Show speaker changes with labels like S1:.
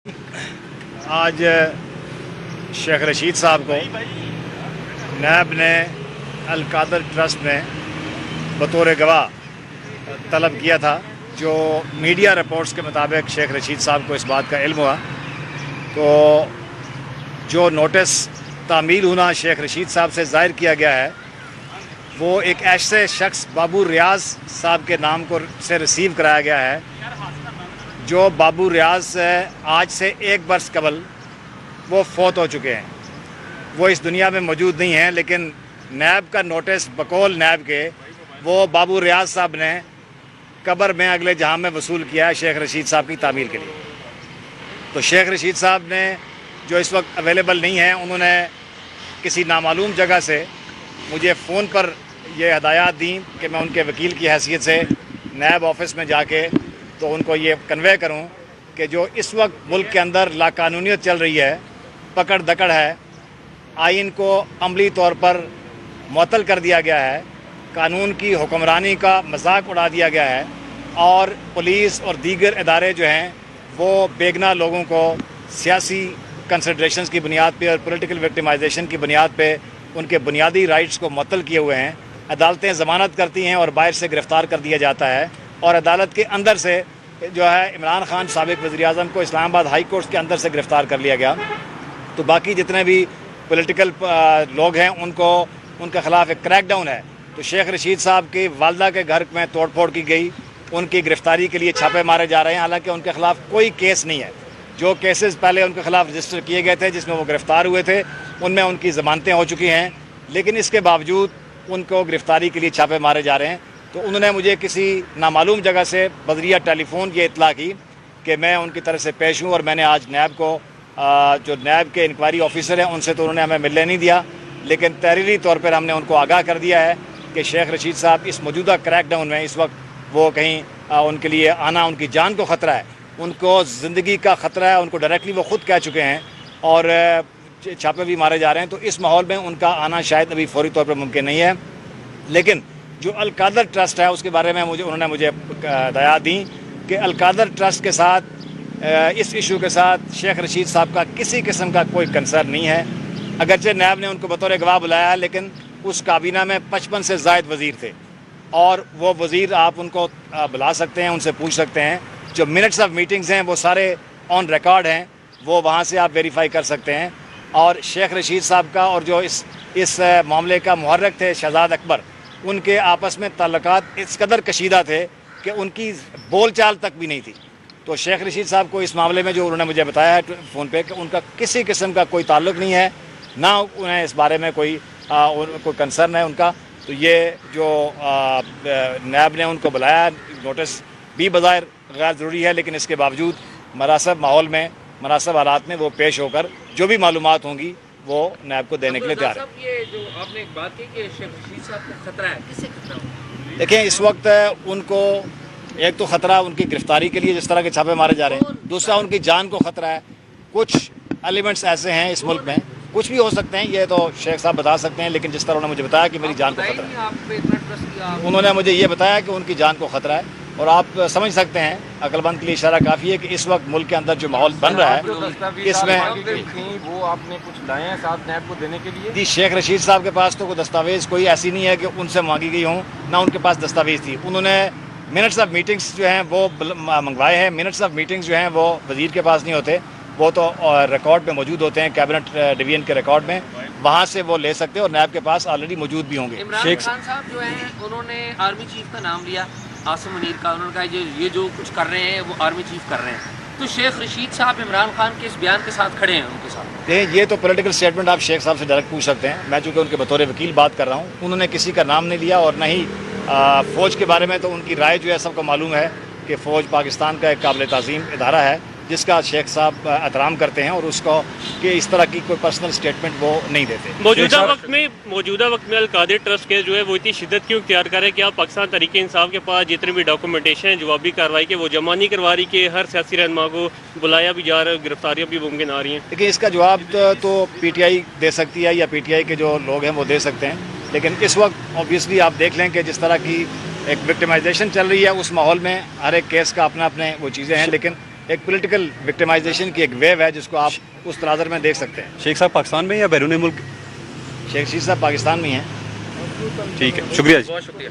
S1: آج شیخ رشید صاحب کو نیب نے القادر ٹرسٹ میں بطور گواہ طلب کیا تھا. جو میڈیا رپورٹس کے مطابق شیخ رشید صاحب کو اس بات کا علم ہوا تو جو نوٹس تعمیل ہونا شیخ رشید صاحب سے ظاہر کیا گیا ہے وہ ایک ایسے شخص بابو ریاض صاحب کے نام کو سے ریسیو کرایا گیا ہے جو بابو ریاض آج سے 1 برس قبل وہ فوت ہو چکے ہیں. وہ اس دنیا میں موجود نہیں ہیں، لیکن نیب کا نوٹس بقول نیب کے وہ بابو ریاض صاحب نے قبر میں اگلے جہاں میں وصول کیا ہے شیخ رشید صاحب کی تعمیر کے لیے. تو شیخ رشید صاحب نے جو اس وقت اویلیبل نہیں ہیں، انہوں نے کسی نامعلوم جگہ سے مجھے فون پر یہ ہدایات دیں کہ میں ان کے وکیل کی حیثیت سے نیب آفس میں جا کے تو ان کو یہ کنوے کروں کہ جو اس وقت ملک کے اندر لاقانونیت چل رہی ہے، پکڑ دکڑ ہے، آئین کو عملی طور پر معطل کر دیا گیا ہے، قانون کی حکمرانی کا مذاق اڑا دیا گیا ہے، اور پولیس اور دیگر ادارے جو ہیں وہ بیگناہ لوگوں کو سیاسی کنسیڈریشنز کی بنیاد پہ اور پولیٹیکل وکٹمائزیشن کی بنیاد پہ ان کے بنیادی رائٹس کو معطل کیے ہوئے ہیں. عدالتیں ضمانت کرتی ہیں اور باہر سے گرفتار کر دیا جاتا ہے، اور عدالت کے اندر سے جو ہے عمران خان سابق وزیر اعظم کو اسلام آباد ہائی کورٹ کے اندر سے گرفتار کر لیا گیا. تو باقی جتنے بھی پولیٹیکل لوگ ہیں ان کے خلاف ایک کریک ڈاؤن ہے. تو شیخ رشید صاحب کی والدہ کے گھر میں توڑ پھوڑ کی گئی، ان کی گرفتاری کے لیے چھاپے مارے جا رہے ہیں، حالانکہ ان کے خلاف کوئی کیس نہیں ہے. جو کیسز پہلے ان کے خلاف رجسٹر کیے گئے تھے جس میں وہ گرفتار ہوئے تھے ان میں ان کی ضمانتیں ہو چکی ہیں، لیکن اس کے باوجود ان کو گرفتاری کے لیے چھاپے مارے جا رہے ہیں. تو انہوں نے مجھے کسی نامعلوم جگہ سے بذریعہ ٹیلی فون یہ اطلاع کی کہ میں ان کی طرف سے پیش ہوں، اور میں نے آج نیب کو جو نیب کے انکوائری آفیسر ہیں ان سے تو انہوں نے ہمیں ملنے نہیں دیا، لیکن تحریری طور پر ہم نے ان کو آگاہ کر دیا ہے کہ شیخ رشید صاحب اس موجودہ کریک ڈاؤن میں اس وقت وہ کہیں ان کے لیے آنا ان کی جان کو خطرہ ہے، ان کو زندگی کا خطرہ ہے، ان کو ڈائریکٹلی وہ خود کہہ چکے ہیں، اور چھاپے بھی مارے جا رہے ہیں. تو اس ماحول میں ان کا آنا شاید ابھی فوری طور پر ممکن نہیں ہے. لیکن جو القادر ٹرسٹ ہے اس کے بارے میں انہوں نے مجھے ہدایات دیں کہ القادر ٹرسٹ کے ساتھ اس ایشو کے ساتھ شیخ رشید صاحب کا کسی قسم کا کوئی کنسرن نہیں ہے. اگرچہ نیب نے ان کو بطور گواہ بلایا ہے، لیکن اس کابینہ میں 55 سے زائد وزیر تھے، اور وہ وزیر آپ ان کو بلا سکتے ہیں، ان سے پوچھ سکتے ہیں. جو منٹس آف میٹنگز ہیں وہ سارے آن ریکارڈ ہیں، وہ وہاں سے آپ ویریفائی کر سکتے ہیں. اور شیخ رشید صاحب کا اور جو اس معاملے کا محرک تھے شہزاد اکبر، ان کے آپس میں تعلقات اس قدر کشیدہ تھے کہ ان کی بول چال تک بھی نہیں تھی. تو شیخ رشید صاحب کو اس معاملے میں جو انہوں نے مجھے بتایا ہے فون پہ کہ ان کا کسی قسم کا کوئی تعلق نہیں ہے، نہ انہیں اس بارے میں کوئی کنسرن ہے ان کا. تو یہ جو نیب نے ان کو بلایا، نوٹس بھی بظاہر غیر ضروری ہے، لیکن اس کے باوجود مناسب ماحول میں مناسب حالات میں وہ پیش ہو کر جو بھی معلومات ہوں گی وہ نیب کو دینے کے لیے تیار ہے.
S2: یہ جو آپ نے ایک بات کی کہ شیخ رشید صاحب کو خطرہ ہے، کس سے خطرہ ہو؟
S1: دیکھیں اس وقت ان کو ایک تو خطرہ ان کی گرفتاری کے لیے جس طرح کے چھاپے مارے جا رہے ہیں، دوسرا ان کی جان کو خطرہ ہے. کچھ ایلیمنٹس ایسے ہیں اس ملک میں، کچھ بھی ہو سکتے ہیں، یہ تو شیخ صاحب بتا سکتے ہیں، لیکن جس طرح انہوں نے مجھے بتایا کہ میری جان کو خطرہ ہے،
S2: آپ پہ اتنا ٹرسٹ کیا،
S1: انہوں نے مجھے یہ بتایا کہ ان کی جان کو خطرہ ہے. اور آپ سمجھ سکتے ہیں، عقل مند کے لیے اشارہ کافی ہے کہ اس وقت ملک کے اندر جو ماحول بن رہا ہے اس میں
S3: وہ آپ نے کچھ لائے ہیں ساتھ نیب کو دینے کے لیے؟
S1: جی شیخ رشید صاحب کے پاس تو کوئی دستاویز کوئی ایسی نہیں ہے کہ ان سے مانگی گئی ہوں، نہ ان کے پاس دستاویز تھی. انہوں نے منٹس آف میٹنگز جو ہیں وہ منگوائے ہیں. منٹس آف میٹنگز جو ہیں وہ وزیر کے پاس نہیں ہوتے، وہ تو ریکارڈ میں موجود ہوتے ہیں کیبنٹ ڈویژن کے ریکارڈ میں، وہاں سے وہ لے سکتے ہیں، اور نیب کے پاس آلریڈی موجود بھی ہوں گے.
S2: عمران خان صاحب جو ہیں انہوں نے آرمی چیف کا نام لیا، عاصم منیر کا، انہوں نے کہا یہ جو کچھ کر رہے ہیں وہ آرمی چیف کر رہے ہیں. تو شیخ رشید صاحب عمران خان کے اس بیان کے ساتھ کھڑے ہیں ان کے ساتھ؟
S1: یہ تو پولیٹیکل سٹیٹمنٹ آپ شیخ صاحب سے ڈائریکٹ پوچھ سکتے ہیں. میں چونکہ ان کے بطور وکیل بات کر رہا ہوں، انہوں نے کسی کا نام نہیں لیا، اور نہ ہی فوج کے بارے میں تو ان کی رائے جو ہے سب کو معلوم ہے کہ فوج پاکستان کا ایک قابل تعظیم ادارہ ہے جس کا شیخ صاحب احترام کرتے ہیں، اور اس کو کہ اس طرح کی کوئی پرسنل سٹیٹمنٹ وہ نہیں دیتے.
S4: موجودہ وقت میں القادر ٹرسٹ کے جو ہے وہ اتنی شدت کیوں اختیار کرے کہ آپ پاکستان تحریک انصاف کے پاس جتنے بھی ڈاکومنٹیشن ہیں جوابی کارروائی کے وہ جمع نہیں کروا رہی کہ ہر سیاسی رہنما کو بلایا بھی جا رہا ہے، گرفتاریاں بھی ممکن آ رہی ہیں؟
S1: لیکن اس کا جواب تو پی ٹی آئی دے سکتی ہے، یا پی ٹی آئی کے جو لوگ ہیں وہ دے سکتے ہیں. لیکن اس وقت اوبیسلی آپ دیکھ لیں کہ جس طرح کی ایک وکٹمائزیشن چل رہی ہے اس ماحول میں ہر ایک کیس کا اپنا اپنے وہ چیزیں ہیں. لیکن ایک پولیٹیکل وکٹمائزیشن کی ایک ویو ہے جس کو آپ اس تناظر میں دیکھ سکتے ہیں.
S5: شیخ صاحب پاکستان میں یا بیرون ملک؟
S1: شیخ رشید صاحب پاکستان میں ہیں.
S5: ٹھیک ہے، شکریہ جی.
S2: بہت شکریہ.